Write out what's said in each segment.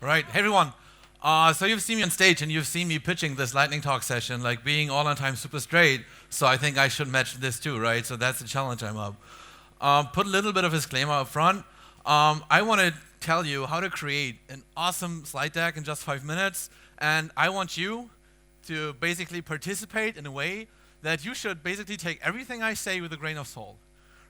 Right, hey everyone. So you've seen me on stage and you've seen me pitching this lightning talk session, like being all on time, super straight. So I think I should match this too, right? So that's the challenge I'm up. Put a little bit of a disclaimer up front. I want to tell you how to create an awesome slide deck in just 5 minutes, and I want you to basically participate in a way that you should basically take everything I say with a grain of salt,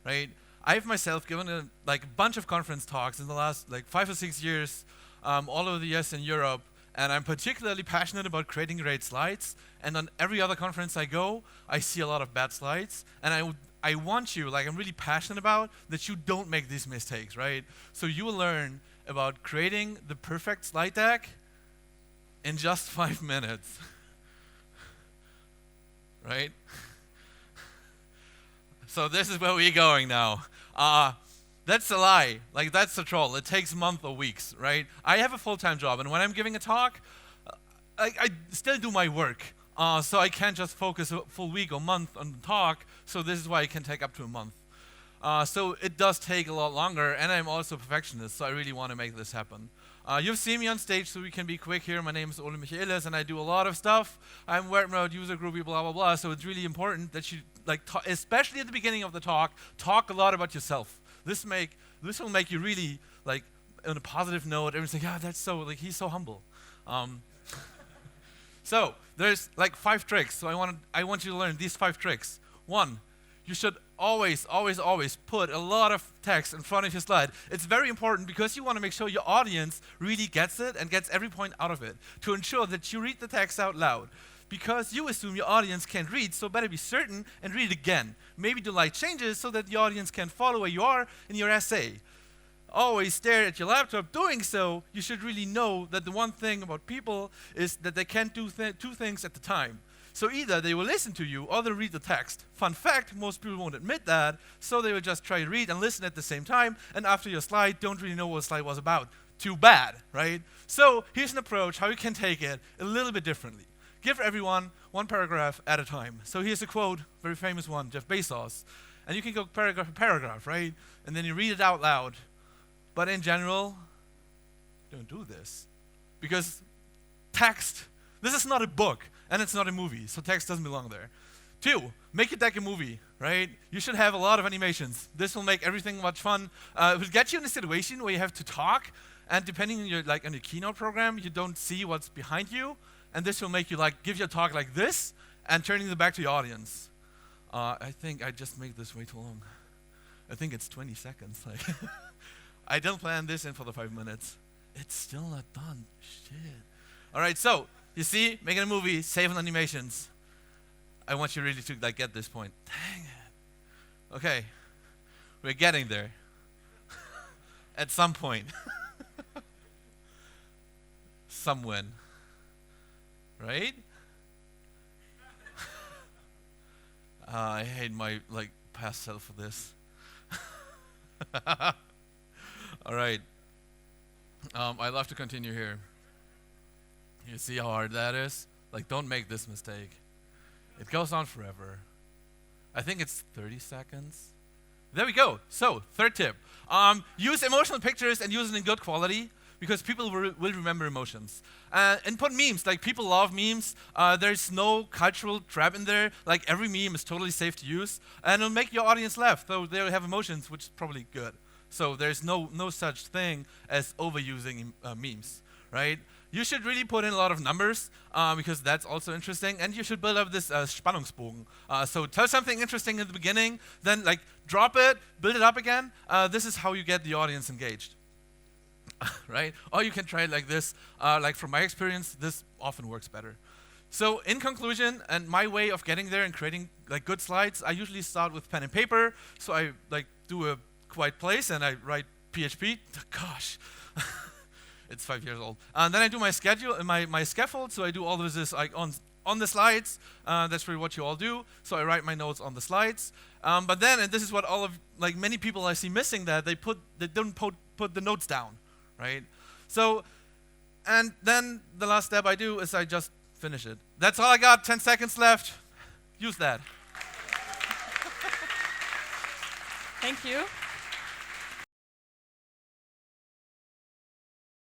right? I've myself given a bunch of conference talks in the last 5 or 6 years, all over the US and Europe, and I'm particularly passionate about creating great slides. And on every other conference I go, I see a lot of bad slides, and I want you, I'm really passionate about, that you don't make these mistakes, right? So you will learn about creating the perfect slide deck in just 5 minutes, right? So this is where we're going now. That's a lie. That's the troll. It takes months or weeks, right? I have a full-time job, and when I'm giving a talk, I still do my work. So I can't just focus a full week or month on the talk, so this is why it can take up to a month. So it does take a lot longer, and I'm also a perfectionist, so I really want to make this happen. You've seen me on stage, so we can be quick here. My name is Ole Michaelis, and I do a lot of stuff. I'm word mode, user groupie, blah, blah, blah. So it's really important that you, especially at the beginning of the talk a lot about yourself. This will make you really, on a positive note, everyone's like, yeah, that's so, he's so humble. So there's 5 tricks. So I want you to learn these 5 tricks. 1, you should always put a lot of text in front of your slide. It's very important because you want to make sure your audience really gets it and gets every point out of it, to ensure that you read the text out loud. Because you assume your audience can't read, so better be certain and read it again. Maybe do light changes so that the audience can follow where you are in your essay. Always stare at your laptop. Doing so, you should really know that the one thing about people is that they can't do 2 things at the time. So either they will listen to you or they'll read the text. Fun fact, most people won't admit that, so they will just try to read and listen at the same time, and after your slide, don't really know what the slide was about. Too bad, right? So here's an approach how you can take it a little bit differently. Give everyone 1 paragraph at a time. So here's a quote, very famous one, Jeff Bezos. And you can go paragraph to paragraph, right? And then you read it out loud. But in general, don't do this. Because text, this is not a book, and it's not a movie, so text doesn't belong there. 2, make your deck a movie, right? You should have a lot of animations. This will make everything much fun. It will get you in a situation where you have to talk, and depending on your on your keynote program, you don't see what's behind you. And this will make you give your talk like this and turning it back to your audience. I think I just made this way too long. I think it's 20 seconds. I didn't plan this in for the 5 minutes. It's still not done. Shit. All right, so you see, making a movie, saving animations. I want you really to get this point. Dang it. Okay, we're getting there. At some point. Somewhen. Right? I hate my past self for this. All right. I love to continue here. You see how hard that is? Don't make this mistake. It goes on forever. I think it's 30 seconds. There we go. So, 3rd tip. Use emotional pictures and use it in good quality, because people will remember emotions. And put memes, people love memes. There's no cultural trap in there. Every meme is totally safe to use. And it'll make your audience laugh, though they'll have emotions, which is probably good. So there's no such thing as overusing memes, right? You should really put in a lot of numbers, because that's also interesting. And you should build up this Spannungsbogen. So tell something interesting in the beginning, then drop it, build it up again. This is how you get the audience engaged. Right? Or you can try it like this. From my experience, this often works better. So in conclusion, and my way of getting there and creating good slides, I usually start with pen and paper. So I do a quiet place and I write PHP. Gosh, it's 5 years old. And then I do my schedule, my scaffold. So I do all of this on the slides. That's really what you all do. So I write my notes on the slides. But then, and this is what all of many people I see missing, that they don't put the notes down. Right? So, and then the last step I do is I just finish it. That's all I got. 10 seconds left. Use that. Thank you.